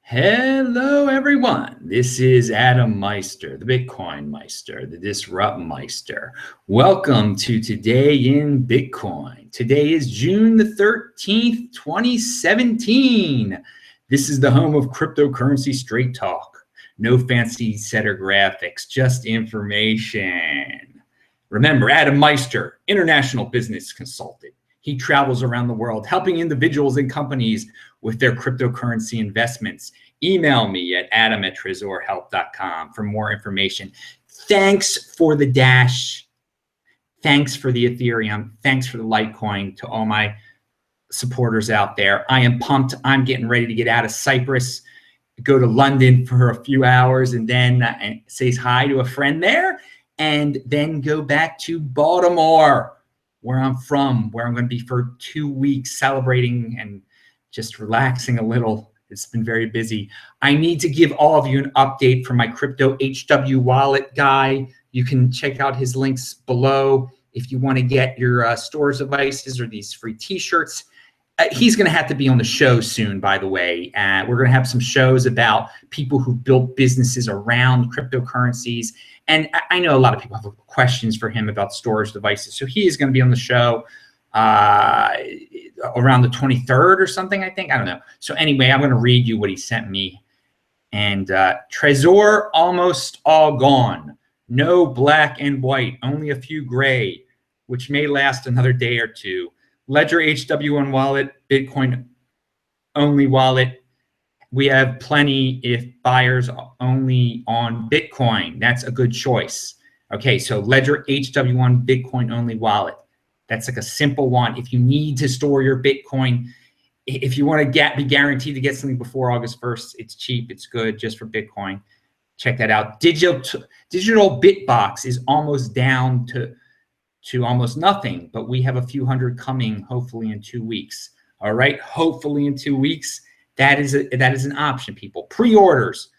Hello, everyone. This is Adam Meister, the Bitcoin Meister, the Disrupt Meister. Welcome to Today in Bitcoin. Today is June the 13th, 2017. This is the home of cryptocurrency straight talk. No fancy setter graphics, just information. Remember, Adam Meister, international business consultant. He travels around the world helping individuals and companies with their cryptocurrency investments. Email me at adam@tresorhelp.com for more information. Thanks for the Dash. Thanks for the Ethereum. Thanks for the Litecoin to all my supporters out there. I am pumped. I'm getting ready to get out of Cyprus, go to London for a few hours, and then say hi to a friend there, and then go back to Baltimore, where I'm from, where I'm going to be for 2 weeks celebrating and just relaxing a little. It's been very busy. I need to give all of you an update from my crypto HW wallet guy. You can check out his links below if you want to get your storage devices or these free t-shirts. He's going to have to be on the show soon, by the way. We're going to have some shows about people who built businesses around cryptocurrencies. And I know a lot of people have questions for him about storage devices. So he is going to be on the show around the 23rd or something, I think. I don't know. So anyway, I'm going to read you what he sent me. And Trezor almost all gone. No black and white, only a few gray, which may last another day or two. Ledger HW1 wallet, Bitcoin only wallet. We have plenty if buyers only on Bitcoin. That's a good choice. Okay, so Ledger HW1 Bitcoin only wallet. That's like a simple one. If you need to store your Bitcoin, if you want to be guaranteed to get something before August 1st, it's cheap, it's good just for Bitcoin. Check that out. Digital Bitbox is almost down to almost nothing, but we have a few hundred coming hopefully in 2 weeks. All right, hopefully in 2 weeks. That is an option, people. Pre-orders,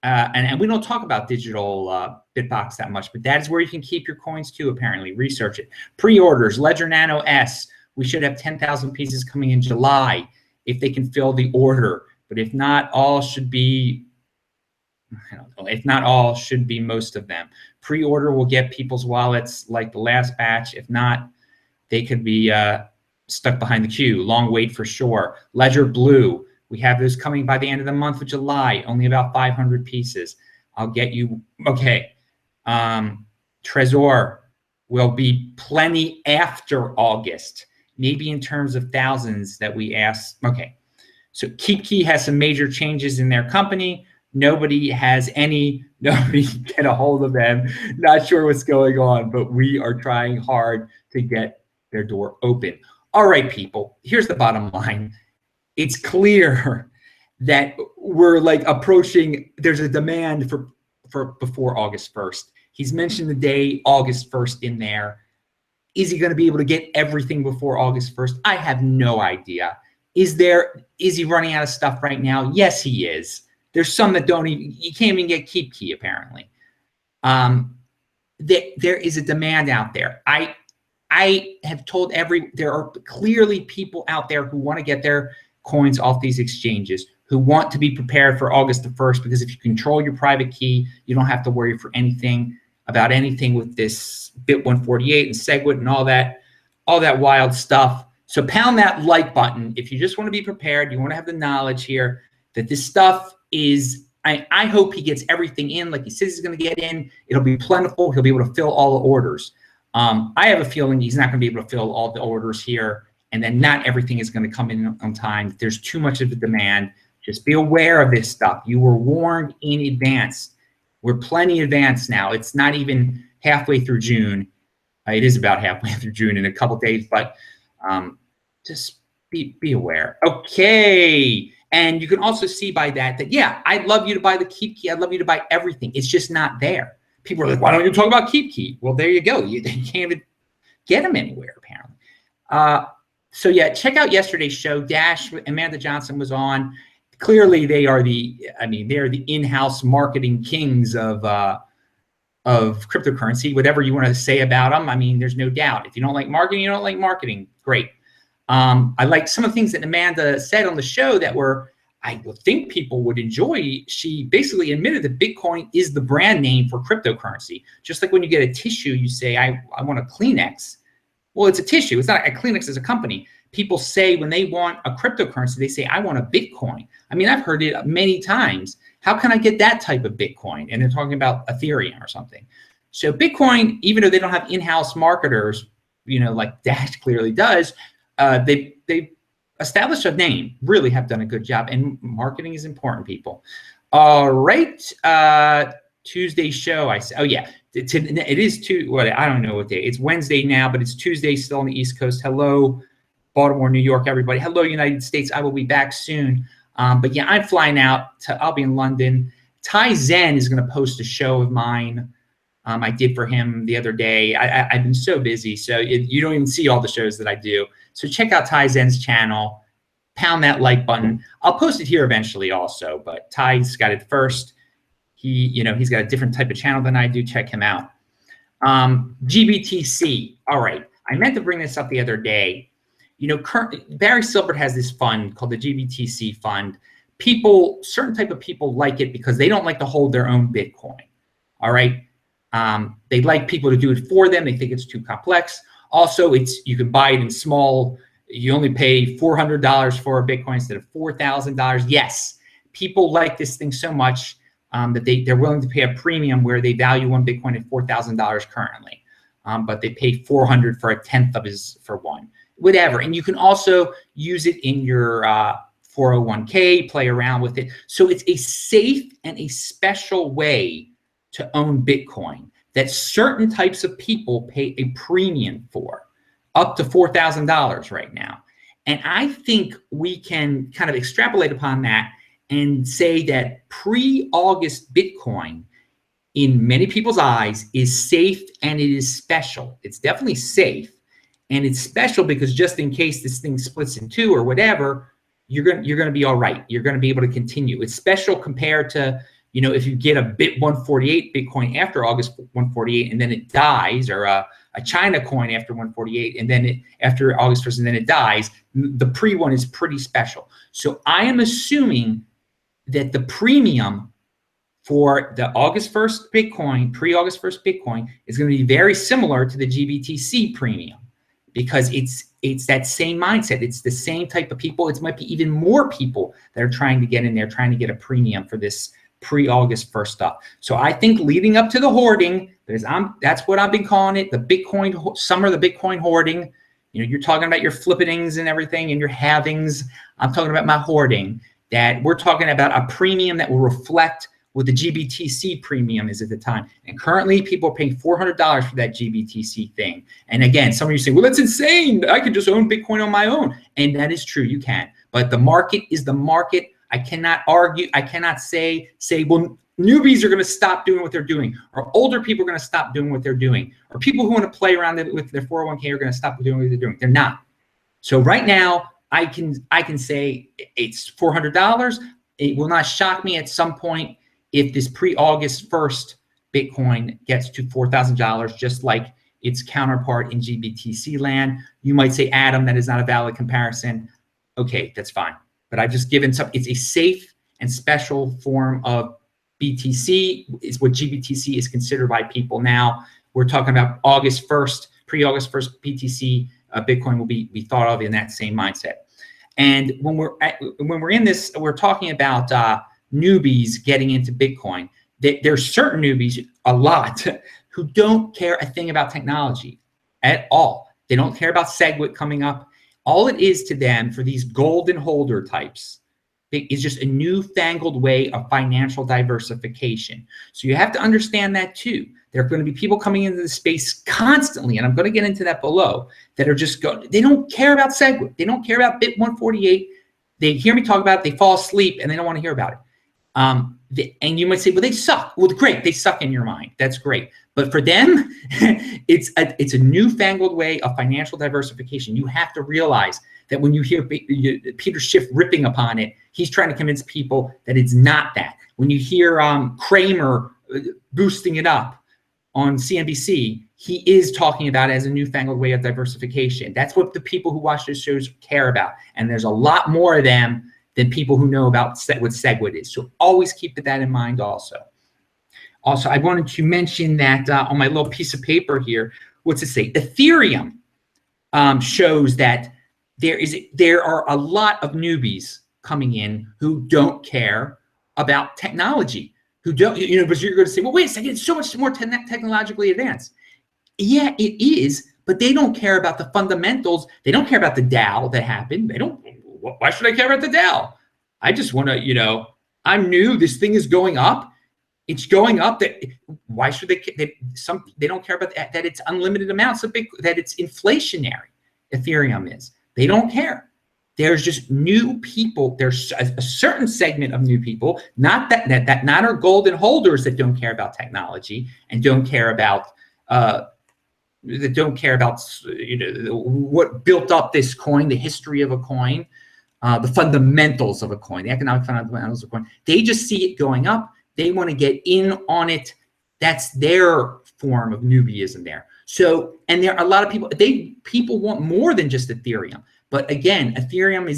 and we don't talk about digital Bitbox that much, but that is where you can keep your coins too, apparently. Research it. Pre-orders, Ledger Nano S. We should have 10,000 pieces coming in July if they can fill the order. But if not, all should be, I don't know, if not all, should be most of them. Pre-order will get people's wallets like the last batch. If not, they could be stuck behind the queue. Long wait for sure. Ledger Blue. We have those coming by the end of the month of July, only about 500 pieces. I'll get you, okay. Trezor will be plenty after August, maybe in terms of thousands that we asked. Okay, so KeepKey has some major changes in their company. Nobody can get a hold of them. Not sure what's going on, but we are trying hard to get their door open. All right, people, here's the bottom line. It's clear that we're like approaching, there's a demand for before August 1st. He's mentioned the day August 1st in there. Is he going to be able to get everything before August 1st? I have no idea. Is he running out of stuff right now? Yes, he is. There's some that you can't even get KeepKey apparently. There is a demand out there. I have told there are clearly people out there who want to get their coins off these exchanges, who want to be prepared for August the 1st, because if you control your private key, you don't have to worry about anything with this Bit 148 and Segwit and all that wild stuff. So pound that like button if you just want to be prepared. You want to have the knowledge here that this stuff is, I hope he gets everything in like he says he's going to get in. It'll be plentiful. He'll be able to fill all the orders. I have a feeling he's not going to be able to fill all the orders here, and then not everything is going to come in on time. There's too much of a demand. Just be aware of this stuff. You were warned in advance. We're plenty advanced now. It's not even halfway through June. It is about halfway through June in a couple days, but just be aware. Okay. And you can also see by that, yeah, I'd love you to buy the KeepKey. I'd love you to buy everything. It's just not there. People are like, why don't you talk about KeepKey? Well, there you go. You can't even get them anywhere, apparently. So yeah, check out yesterday's show. Dash, Amanda Johnson was on. Clearly, they're the in-house marketing kings of cryptocurrency. Whatever you want to say about them, I mean, there's no doubt. If you don't like marketing, you don't like marketing. Great. I like some of the things that Amanda said on the show that were I would think people would enjoy. She basically admitted that Bitcoin is the brand name for cryptocurrency. Just like when you get a tissue, you say, I want a Kleenex. Well, it's a tissue. It's not a Kleenex as a company. People say when they want a cryptocurrency, they say, I want a Bitcoin. I mean, I've heard it many times. How can I get that type of Bitcoin? And they're talking about Ethereum or something. So Bitcoin, even though they don't have in-house marketers, like Dash clearly does, they established a name, really have done a good job. And marketing is important, people. All right. Tuesday show. Oh yeah, it is I don't know what day. It's Wednesday now, but it's Tuesday still on the East Coast. Hello, Baltimore, New York, everybody. Hello, United States. I will be back soon. But yeah, I'm flying out. I'll be in London. Ty Zen is going to post a show of mine. I did for him the other day. I've been so busy, so you don't even see all the shows that I do. So check out Ty Zen's channel. Pound that like button. I'll post it here eventually also, but Ty's got it first. He's got a different type of channel than I do. Check him out. GBTC. All right. I meant to bring this up the other day. Barry Silbert has this fund called the GBTC fund. Certain type of people like it because they don't like to hold their own Bitcoin. All right. They like people to do it for them. They think it's too complex. Also, you can buy it in small. You only pay $400 for a Bitcoin instead of $4,000. Yes, people like this thing so much that they're willing to pay a premium where they value one Bitcoin at $4,000 currently, but they pay $400 for a tenth of for one, whatever. And you can also use it in your 401k, play around with it. So it's a safe and a special way to own Bitcoin that certain types of people pay a premium for, up to $4,000 right now. And I think we can kind of extrapolate upon that and say that pre-August Bitcoin, in many people's eyes, is safe and it is special. It's definitely safe, and it's special because just in case this thing splits in two or whatever, you're gonna be all right. You're gonna be able to continue. It's special compared to, if you get a 148 Bitcoin after August 148 and then it dies, or a China coin after 148 and then after August 1st and then it dies, the pre one is pretty special. So I am assuming that the premium for the August 1st Bitcoin, pre-August 1st Bitcoin, is going to be very similar to the GBTC premium because it's that same mindset. It's the same type of people. It might be even more people that are trying to get in there, trying to get a premium for this pre-August 1st stuff. So I think leading up to the hoarding, because that's what I've been calling it, the Bitcoin summer, the Bitcoin hoarding. You're talking about your flippings and everything and your halvings. I'm talking about my hoarding. That we're talking about a premium that will reflect what the GBTC premium is at the time. And currently people are paying $400 for that GBTC thing. And again, some of you say, well, that's insane. I could just own Bitcoin on my own. And that is true, you can. But the market is the market. I cannot argue. I cannot say, well, newbies are going to stop doing what they're doing, or older people are going to stop doing what they're doing, or people who want to play around with their 401k are going to stop doing what they're doing. They're not. So right now, I can say it's $400. It will not shock me at some point if this pre-August 1st Bitcoin gets to $4,000, just like its counterpart in GBTC land. You might say, Adam, that is not a valid comparison. Okay, that's fine. But I've just given some. It's a safe and special form of BTC. Is what GBTC is considered by people now. We're talking about August 1st, pre-August 1st BTC. Bitcoin will be thought of in that same mindset. And when we're in this, we're talking about newbies getting into Bitcoin. There's certain newbies, a lot, who don't care a thing about technology at all. They don't care about Segwit coming up. All it is to them, for these golden holder types, is just a newfangled way of financial diversification. So you have to understand that too. There are going to be people coming into the space constantly, and I'm going to get into that below, that are just they don't care about Segwit. They don't care about Bit 148. They hear me talk about it, they fall asleep, and they don't want to hear about it. And you might say, well, they suck. Well, great, they suck in your mind. That's great. But for them, it's a newfangled way of financial diversification. You have to realize that when you hear Peter Schiff ripping upon it, he's trying to convince people that it's not that. When you hear Kramer boosting it up on CNBC, he is talking about it as a newfangled way of diversification. That's what the people who watch those shows care about. And there's a lot more of them than people who know about what Segwit is. So always keep that in mind also. Also, I wanted to mention that on my little piece of paper here, what's it say? Ethereum shows that there are a lot of newbies coming in who don't care about technology, who don't, but you're going to say, well, wait a second, it's so much more technologically advanced. Yeah, it is, but they don't care about the fundamentals. They don't care about the DAO that happened. Why should I care about the DAO? I just want to, I'm new. This thing is going up. It's going up. Why should they? They don't care about that it's unlimited amounts of Bitcoin, that it's inflationary. Ethereum is. They don't care. There's just new people. There's a certain segment of new people, not our golden holders that don't care about technology and don't care about what built up this coin, the history of a coin, the fundamentals of a coin, the economic fundamentals of a coin. They just see it going up. They want to get in on it. That's their form of newbieism there. So, and there are a lot of people want more than just Ethereum. But again, Ethereum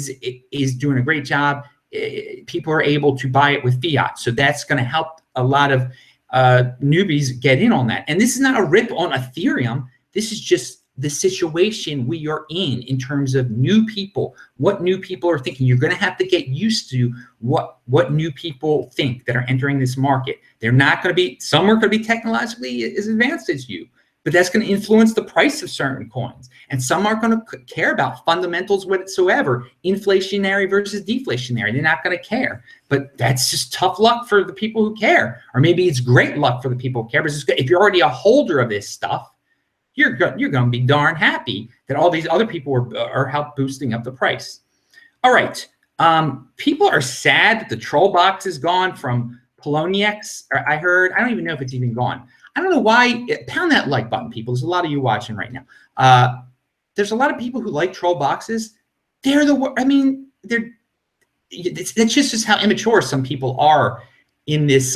is doing a great job. People are able to buy it with fiat. So that's going to help a lot of newbies get in on that. And this is not a rip on Ethereum. This is just the situation we are in terms of new people, what new people are thinking. You're going to have to get used to what new people think that are entering this market. They're not going to be, some are going to be technologically as advanced as you, but that's going to influence the price of certain coins. And some aren't going to care about fundamentals whatsoever, inflationary versus deflationary. They're not going to care. But that's just tough luck for the people who care. Or maybe it's great luck for the people who care. But if you're already a holder of this stuff, you're going to be darn happy that all these other people are help boosting up the price. All right. People are sad that the troll box is gone from Poloniex. I heard, I don't even know if it's even gone. I don't know why. Pound that like button, people. There's a lot of you watching right now. There's a lot of people who like troll boxes. That's just how immature some people are in this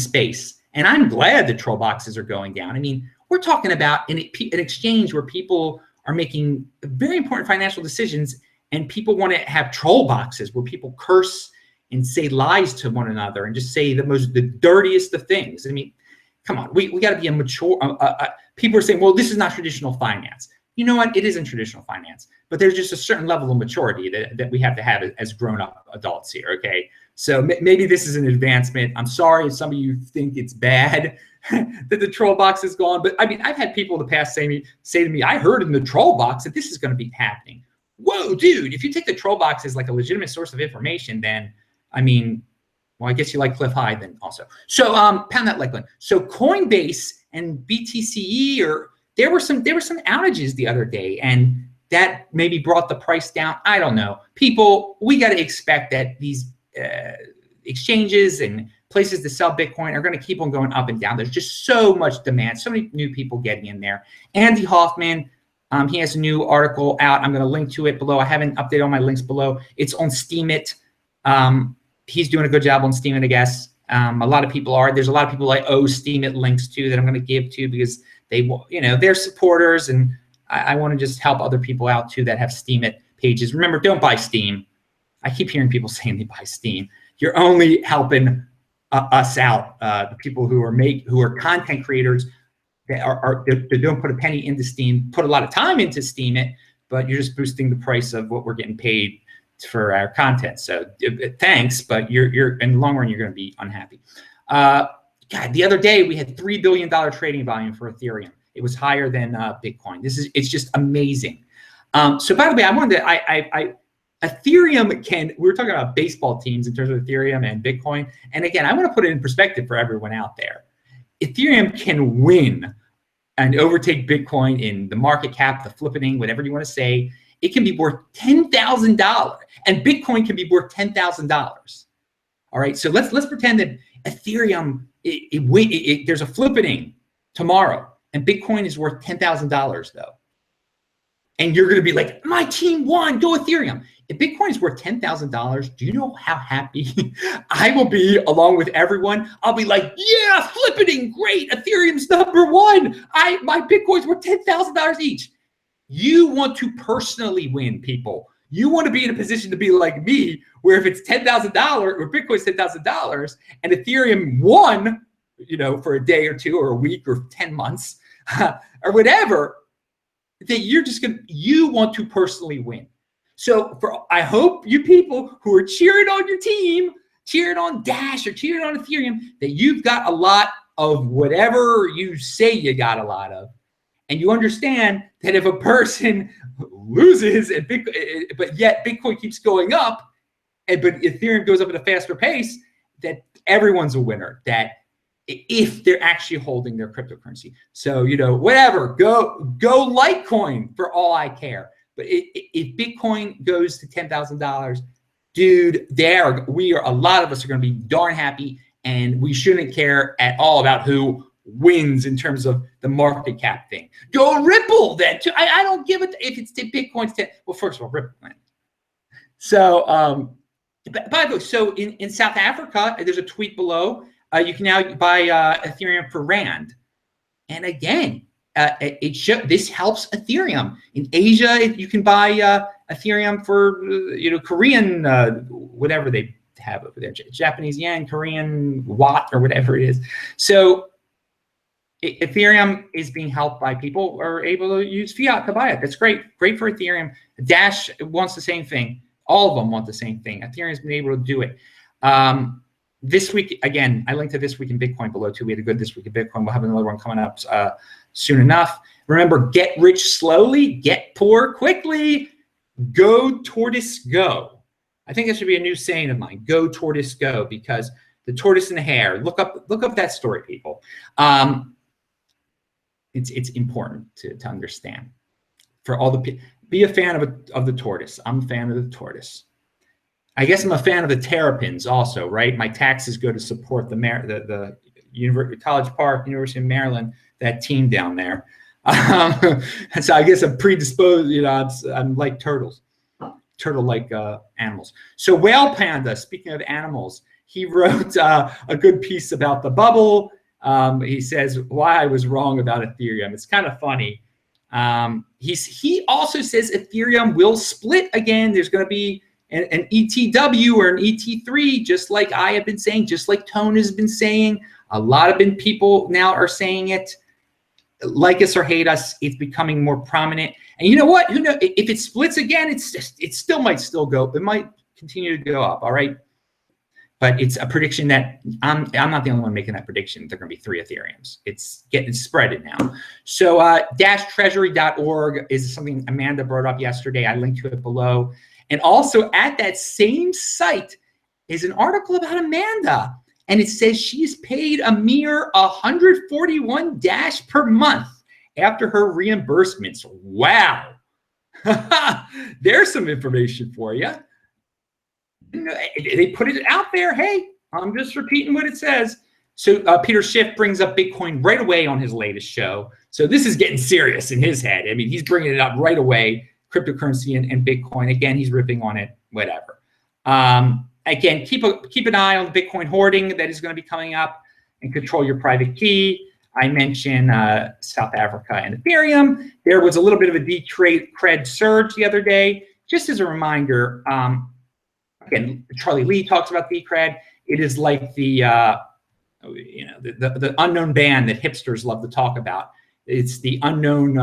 space. And I'm glad that troll boxes are going down. I mean, we're talking about an exchange where people are making very important financial decisions, and people want to have troll boxes where people curse and say lies to one another and just say the dirtiest of things. I mean, come on, we got to be a mature. People are saying, well, this is not traditional finance. You know what? It isn't traditional finance, but there's just a certain level of maturity that we have to have as grown-up adults here. Okay, so maybe this is an advancement. I'm sorry if some of you think it's bad that the troll box is gone, but I mean, I've had people in the past say to me, I heard in the troll box that this is going to be happening. Whoa, dude! If you take the troll box as like a legitimate source of information, then I mean, well, I guess you like Cliff High then also. So pound that like button. So Coinbase and BTCE, there were some outages the other day, and that maybe brought the price down. I don't know. People, we got to expect that these exchanges and places to sell Bitcoin are going to keep on going up and down. There's just so much demand, so many new people getting in there. Andy Hoffman, he has a new article out. I'm going to link to it below. I haven't updated all my links below. It's on Steemit. He's doing a good job on Steemit, I guess. A lot of people are. There's a lot of people I owe Steemit links to that I'm going to give to because they're supporters, and I want to just help other people out too that have Steemit pages. Remember, don't buy Steem. I keep hearing people saying they buy Steem. You're only helping us out, the people who are content creators that don't put a penny into Steem, put a lot of time into Steemit, but you're just boosting the price of what we're getting paid for our content. So thanks, but you're in the long run, you're going to be unhappy. God, the other day we had $3 billion trading volume for Ethereum. It was higher than Bitcoin. It's just amazing. So by the way, I wanted to, Ethereum we were talking about baseball teams in terms of Ethereum and Bitcoin. And again, I want to put it in perspective for everyone out there. Ethereum can win and overtake Bitcoin in the market cap, the flippening, whatever you want to say. It can be worth $10,000, and Bitcoin can be worth $10,000. All right, so let's pretend that Ethereum, there's a flippening tomorrow, and Bitcoin is worth $10,000 though. And you're going to be like, my team won, go Ethereum. If Bitcoin is worth $10,000, do you know how happy I will be along with everyone? I'll be like, yeah, flippening, great. Ethereum's #1. My Bitcoin's worth $10,000 each. You want to personally win, people. You want to be in a position to be like me, where if it's $10,000 or Bitcoin's $10,000 and Ethereum won, you know, for a day or two or a week or 10 months or whatever, that you want to personally win. So I hope you people who are cheering on your team, cheering on Dash or cheering on Ethereum, that you've got a lot of whatever you say you got a lot of. And you understand that if a person loses and but yet Bitcoin keeps going up, but Ethereum goes up at a faster pace, that everyone's a winner. That if they're actually holding their cryptocurrency. So, you know, whatever, go Litecoin for all I care. But if Bitcoin goes to $10,000, dude, a lot of us are going to be darn happy, and we shouldn't care at all about who wins in terms of the market cap thing. Go Ripple then. I don't give it if it's Bitcoin's 10. Well, first of all, Ripple win. So, by the way, so in South Africa, there's a tweet below. You can now buy Ethereum for Rand, and again, this helps Ethereum. In Asia, you can buy Ethereum for Korean whatever they have over there, Japanese yen, Korean watt, or whatever it is. So Ethereum is being helped by people who are able to use fiat to buy it. That's great for Ethereum. Dash wants the same thing. All of them want the same thing. Ethereum's been able to do it. This week, again, I linked to This Week in Bitcoin below too. We had a good This Week in Bitcoin. We'll have another one coming up soon enough. Remember, get rich slowly, get poor quickly. Go tortoise go. I think that should be a new saying of mine. Go tortoise go, because the tortoise and the hare. Look up that story, people. It's important to understand. For all the people, be a fan of the tortoise. I'm a fan of the tortoise. I guess I'm a fan of the terrapins also, right? My taxes go to support the College Park, University of Maryland, that team down there. So I guess I'm predisposed, I'm like turtles, turtle-like animals. So Whale Panda, speaking of animals, he wrote a good piece about the bubble. He says why I was wrong about Ethereum. It's kind of funny. He also says Ethereum will split again. There's going to be an ETW or an ET3, just like I have been saying, just like Tone has been saying. A lot of people now are saying it. Like us or hate us, it's becoming more prominent. And you know what? Who knows? If it splits again, it still might go. It might continue to go up. All right. But it's a prediction that I'm not the only one making that prediction. There are going to be 3 Ethereums. It's getting spreaded now. So -treasury.org is something Amanda brought up yesterday. I linked to it below. And also at that same site is an article about Amanda. And it says she's paid a mere 141 Dash per month after her reimbursements. Wow. There's some information for you. They put it out there. Hey, I'm just repeating what it says. So Peter Schiff brings up Bitcoin right away on his latest show. So this is getting serious in his head. I mean, he's bringing it up right away. Cryptocurrency and Bitcoin. Again, he's ripping on it, whatever. Again, keep an eye on the Bitcoin hoarding that is going to be coming up, and control your private key. I mentioned South Africa and Ethereum. There was a little bit of a decred surge the other day. Just as a reminder, again, Charlie Lee talks about decred. It is like the unknown band that hipsters love to talk about. It's the unknown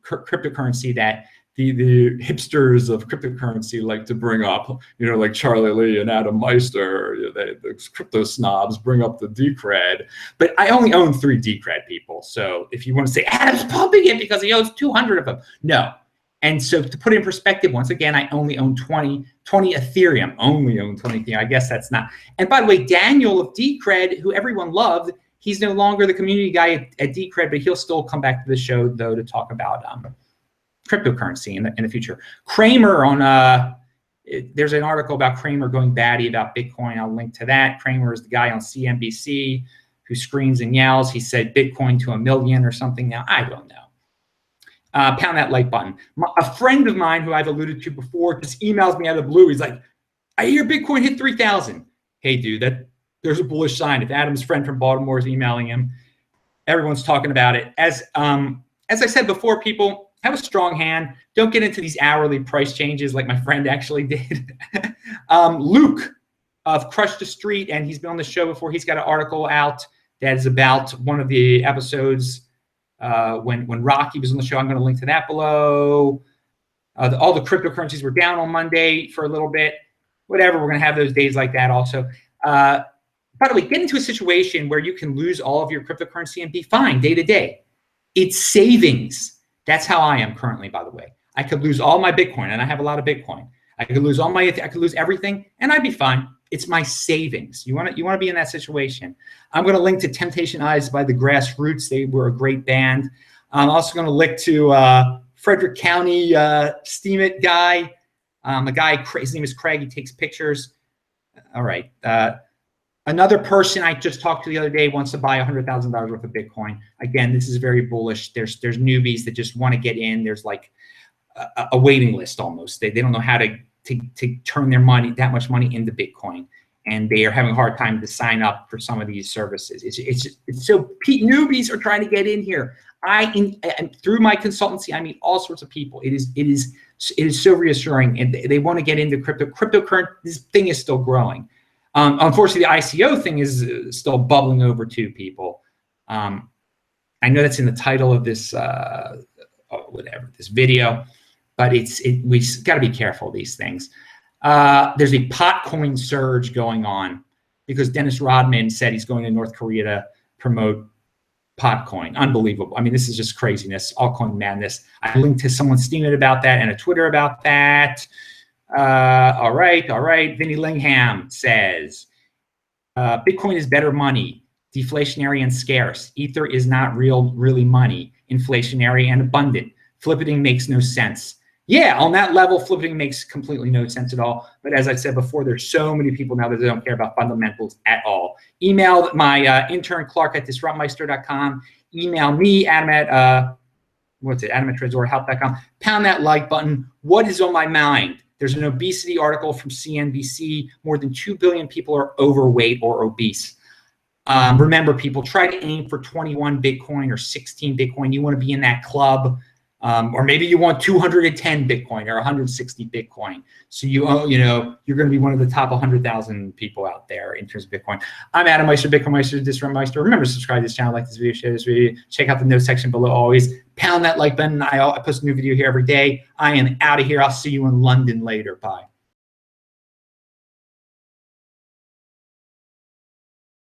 cryptocurrency that the hipsters of cryptocurrency like to bring up, like Charlie Lee and Adam Meister, the crypto snobs bring up the Decred. But I only own 3 Decred, people. So if you want to say Adam's pumping it because he owns 200 of them, no. And so to put it in perspective, once again, I only own 20 Ethereum. Only own 20 Ethereum. I guess that's not. And by the way, Daniel of Decred, who everyone loved, he's no longer the community guy at Decred, but he'll still come back to the show though to talk about cryptocurrency in the future. Kramer there's an article about Kramer going batty about Bitcoin. I'll link to that. Kramer is the guy on CNBC who screams and yells. He said Bitcoin to 1 million or something now. I don't know. Pound that like button. A friend of mine who I've alluded to before just emails me out of the blue. He's like, I hear Bitcoin hit 3,000. Hey, dude, there's a bullish sign. If Adam's friend from Baltimore is emailing him, everyone's talking about it. As I said before, people, have a strong hand. Don't get into these hourly price changes like my friend actually did. Luke of Crush the Street, and he's been on the show before. He's got an article out that is about one of the episodes when Rocky was on the show. I'm going to link to that below. All the cryptocurrencies were down on Monday for a little bit. Whatever, we're going to have those days like that also. By the way, get into a situation where you can lose all of your cryptocurrency and be fine day to day. It's savings. That's how I am currently, by the way. I could lose all my Bitcoin, and I have a lot of Bitcoin. I could lose I could lose everything, and I'd be fine. It's my savings. You want to be in that situation. I'm going to link to Temptation Eyes by the Grassroots. They were a great band. I'm also going to link to Frederick County Steam It guy. A guy, his name is Craig. He takes pictures. All right. Another person I just talked to the other day wants to buy $100,000 worth of Bitcoin. Again, this is very bullish. There's newbies that just want to get in. There's like a waiting list almost. They don't know how to turn their money, that much money, into Bitcoin, and they are having a hard time to sign up for some of these services. It's so newbies are trying to get in here. And through my consultancy, I meet all sorts of people. It is so reassuring, and they want to get into crypto. Cryptocurrency, this thing is still growing. Unfortunately, the ICO thing is still bubbling over to people. I know that's in the title of this this video, but we got to be careful of these things. There's a Potcoin surge going on because Dennis Rodman said he's going to North Korea to promote Potcoin. Unbelievable. I mean, this is just craziness, altcoin madness. I linked to someone steaming about that and a Twitter about that. All right. Vinny Lingham says, Bitcoin is better money, deflationary and scarce. Ether is not really money, inflationary and abundant. Flippiting makes no sense. Yeah, on that level, flippiting makes completely no sense at all. But as I said before, there's so many people now that don't care about fundamentals at all. Email my intern, Clark, at disruptmeister.com. Email me, Adam at, Adam at tresorhelp.com. Pound that like button. What is on my mind? There's an obesity article from CNBC. More than 2 billion people are overweight or obese. Remember, people, try to aim for 21 Bitcoin or 16 Bitcoin. You want to be in that club. Or maybe you want 210 Bitcoin or 160 Bitcoin. So you're going to be one of the top 100,000 people out there in terms of Bitcoin. I'm Adam Meister, Bitcoin Meister, Disrupt Meister. Remember to subscribe to this channel, like this video, share this video. Check out the notes section below always. Pound that like button. I post a new video here every day. I am out of here. I'll see you in London later. Bye.